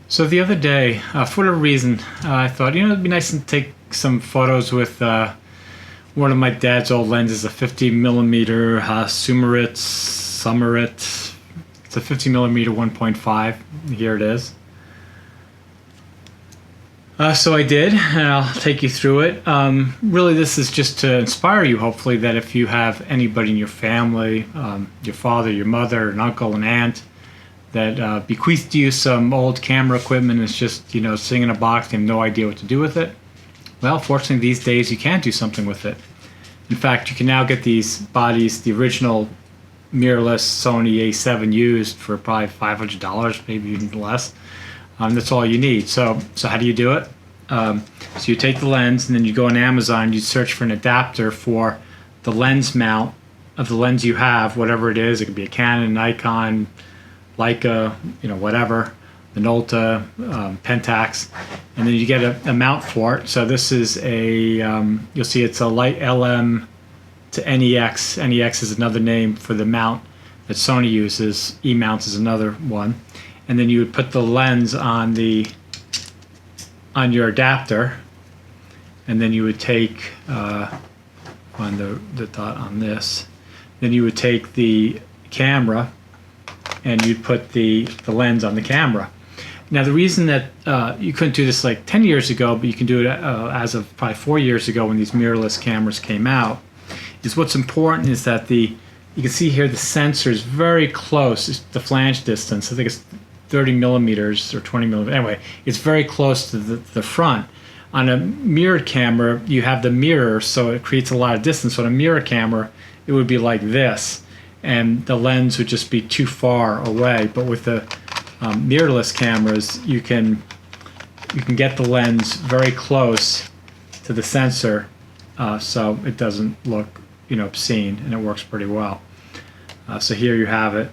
So the other day, for whatever reason, I thought, it'd be nice to take some photos with one of my dad's old lenses, a 50 millimeter Summarit. It's a 50 millimeter 1.5. Here it is. So I did, and I'll take you through it. Really, this is just to inspire you, hopefully, that if you have anybody in your family, your father, your mother, an uncle, an aunt, that bequeathed you some old camera equipment, and it's just, sitting in a box, you have no idea what to do with it. Well, fortunately, these days you can do something with it. In fact, you can now get these bodies, the original mirrorless Sony A7 used for probably $500, maybe even less. That's all you need. So how do you do it? So you take the lens, and then you go on Amazon, you search for an adapter for the lens mount of the lens you have, whatever it is. It could be a Canon, Nikon, Leica, whatever, Minolta, Pentax, and then you get a mount for it. So this is you'll see it's a light LM to NEX. NEX is another name for the mount that Sony uses. E-mount is another one. And then you would put the lens on your adapter, and then you would take on the dot on this. Then you would take the camera, and you'd put the lens on the camera. Now, the reason that you couldn't do this like 10 years ago, but you can do it as of probably 4 years ago when these mirrorless cameras came out, is what's important is that you can see here the sensor is very close. It's the flange distance. I think it's 30 millimeters or 20 millimeters. Anyway, it's very close to the front. On a mirrored camera, you have the mirror, so it creates a lot of distance. So on a mirror camera, it would be like this, and the lens would just be too far away. But with the mirrorless cameras, you can get the lens very close to the sensor, so it doesn't look obscene, and it works pretty well. So here you have it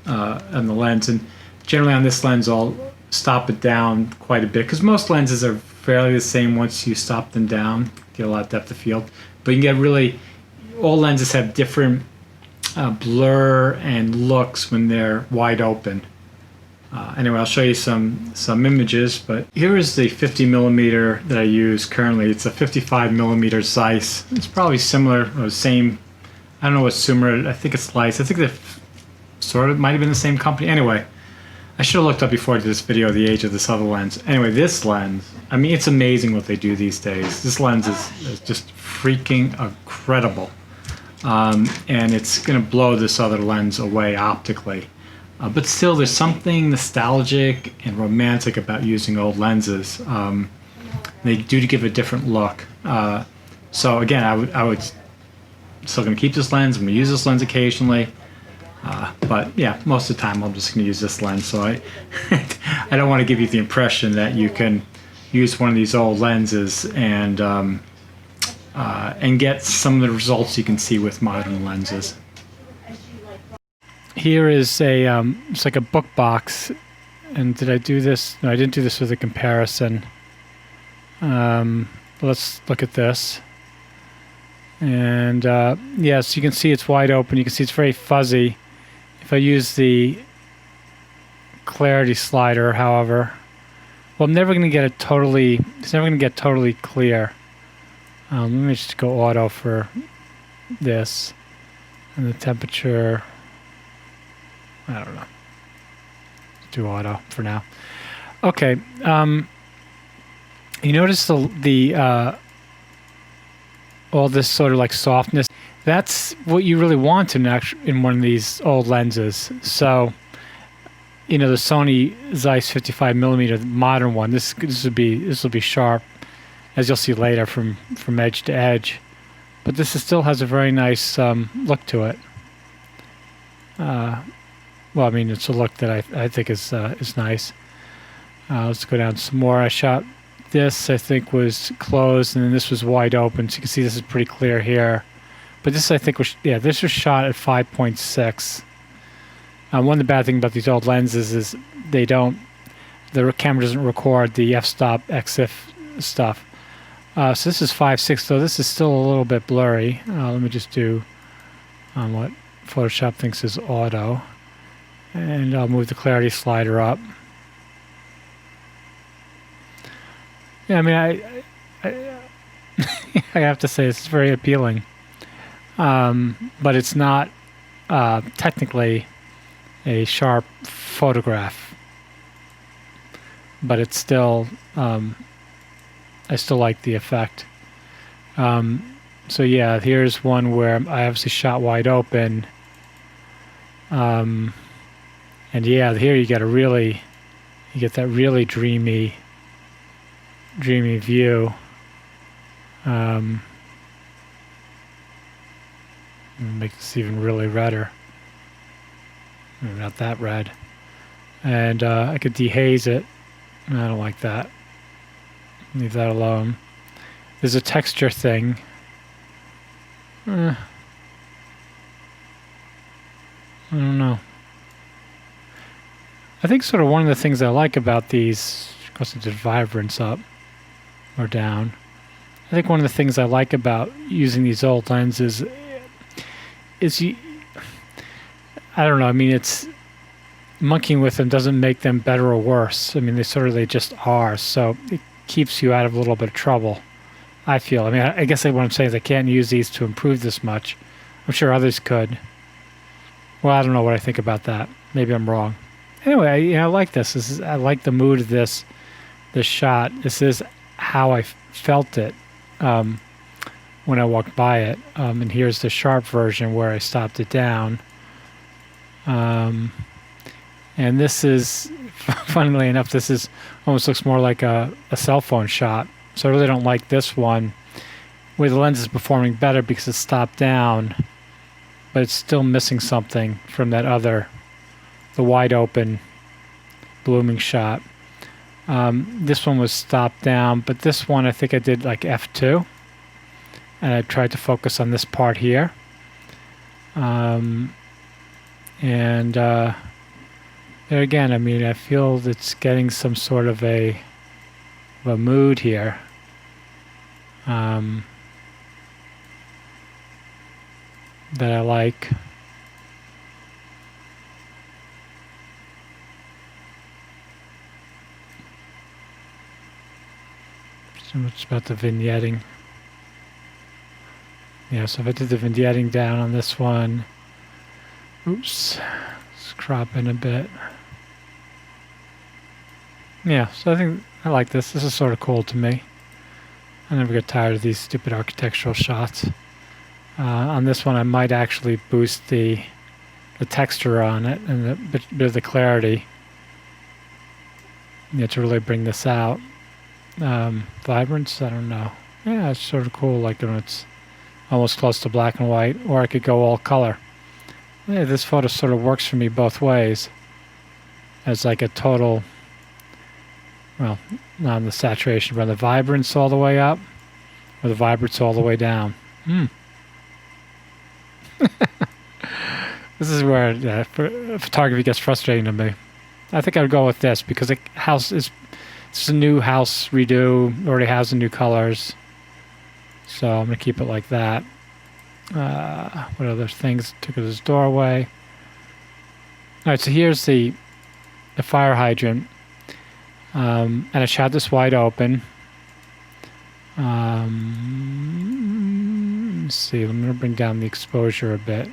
on the lens, and generally on this lens I'll stop it down quite a bit, because most lenses are fairly the same once you stop them down, get a lot of depth of field. But you can get all lenses have different blur and looks when they're wide open. Anyway, I'll show you some images, but here is the 50 millimeter that I use currently. It's a 55 millimeter Zeiss. It's probably similar or the same. I don't know what Summarit. I think it's Zeiss. I think they sort of might have been the same company. Anyway, I should have looked up before I did this video the age of this other lens. Anyway, this lens, I mean, it's amazing what they do these days. This lens is just freaking incredible. And it's going to blow this other lens away optically. But still, there's something nostalgic and romantic about using old lenses. They do give a different look. So again, I would still going to keep this lens. I'm going to use this lens occasionally. But yeah, most of the time I'm just going to use this lens. So I don't want to give you the impression that you can use one of these old lenses and get some of the results you can see with modern lenses. Here is it's like a book box, and did I do this? No, I didn't do this with a comparison. Let's look at this. And yes, you can see it's wide open. You can see it's very fuzzy. If I use the clarity slider, however, well, I'm never going to get it totally. It's never going to get totally clear. Let me just go auto for this, and the temperature. I don't know. Do auto for now. Okay. You notice the all this sort of like softness. That's what you really want in one of these old lenses. So, the Sony Zeiss 55 millimeter modern one. This will be sharp, as you'll see later from edge to edge. But this still has a very nice look to it. Well, I mean, it's a look that I think is nice. Let's go down some more. I shot this, I think, was closed, and then this was wide open. So you can see this is pretty clear here. But this, I think, this was shot at 5.6. One of the bad things about these old lenses is the camera doesn't record the f-stop, exif stuff. So this is 5.6, though. This is still a little bit blurry. Let me just do what Photoshop thinks is auto. And I'll move the clarity slider up. Yeah, I mean, I have to say it's very appealing, but it's not technically a sharp photograph. But it's still, I still like the effect. So yeah, here's one where I obviously shot wide open. And yeah, here you get that really dreamy view. Make this even really redder. Maybe not that red. And I could dehaze it. I don't like that. Leave that alone. There's a texture thing. I don't know. I think sort of one of the things I like about these, of course, it's vibrance up or down. I think one of the things I like about using these old lenses is I don't know. I mean, it's monkeying with them doesn't make them better or worse. I mean, they just are. So it keeps you out of a little bit of trouble, I feel. I mean, I guess what I'm saying is I can't use these to improve this much. I'm sure others could. Well, I don't know what I think about that. Maybe I'm wrong. Anyway, I like this. I like the mood of this shot. This is how I felt it when I walked by it. And here's the sharp version where I stopped it down. And this is, funnily enough, this is almost looks more like a cell phone shot. So I really don't like this one where the lens is performing better because it's stopped down, but it's still missing something from that other, the wide open blooming shot. This one was stopped down, but this one I think I did like f2, and I tried to focus on this part here. There again, I mean, I feel it's getting some sort of a mood here. That I like. So much about the vignetting. Yeah, so if I did the vignetting down on this one, oops, let's crop in a bit. Yeah, so I think I like this. This is sort of cool to me. I never get tired of these stupid architectural shots. On this one, I might actually boost the texture on it and a bit of the clarity. Yeah, to really bring this out. Vibrance, I don't know. Yeah, it's sort of cool, like when it's almost close to black and white, or I could go all color. Yeah, this photo sort of works for me both ways. As like a total, well, not on the saturation, but the vibrance all the way up, or the vibrance all the way down. This is where photography gets frustrating to me. I think I would go with this because it's a new house redo, already has the new colors. So I'm going to keep it like that. What other things? Took it as doorway. All right, so here's the fire hydrant. And I shot this wide open. Let's see, I'm going to bring down the exposure a bit.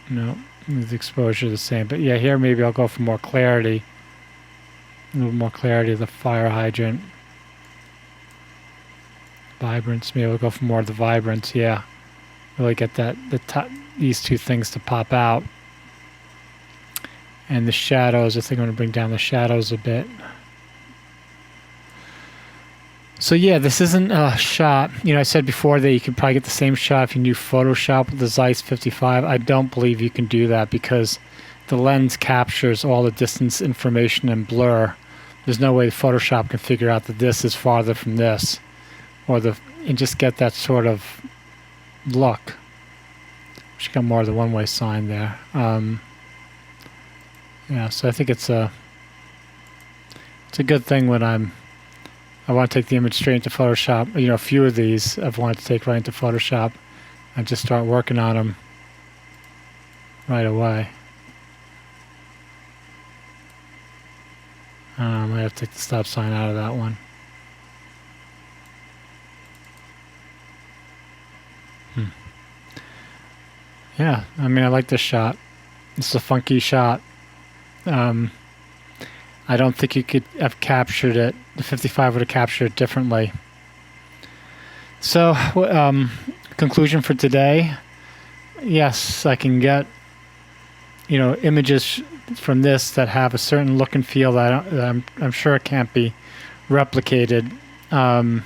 No, the exposure the same. But yeah, here maybe I'll go for more clarity. A little more clarity of the fire hydrant. Vibrance, maybe I'll go for more of the vibrance, yeah. Really get these two things to pop out. And the shadows, I think I'm going to bring down the shadows a bit. So yeah, this isn't a shot. I said before that you could probably get the same shot if you knew Photoshop with the Zeiss 55. I don't believe you can do that because the lens captures all the distance information and blur. There's no way Photoshop can figure out that this is farther from this, and just get that sort of look. Should got more of the one-way sign there. Yeah, so I think it's a good thing when I want to take the image straight into Photoshop. A few of these I've wanted to take right into Photoshop and just start working on them right away. I might have to take the stop sign out of that one. Yeah, I mean, I like this shot. It's a funky shot. I don't think you could have captured it. The 55 would have captured it differently. So, conclusion for today. Yes, I can get, images from this that have a certain look and feel that I'm sure it can't be replicated. And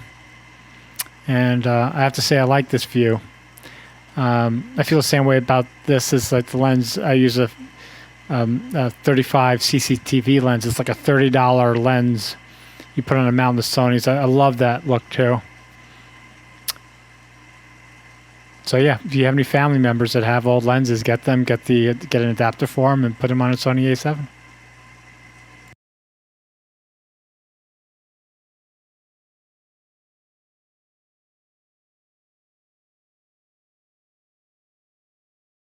I have to say I like this view. I feel the same way about this as like the lens. I use a 35 CCTV lens. It's like a $30 lens you put on a mount of Sony's. I love that look too. So yeah, if you have any family members that have old lenses, get an adapter for them and put them on a Sony A7.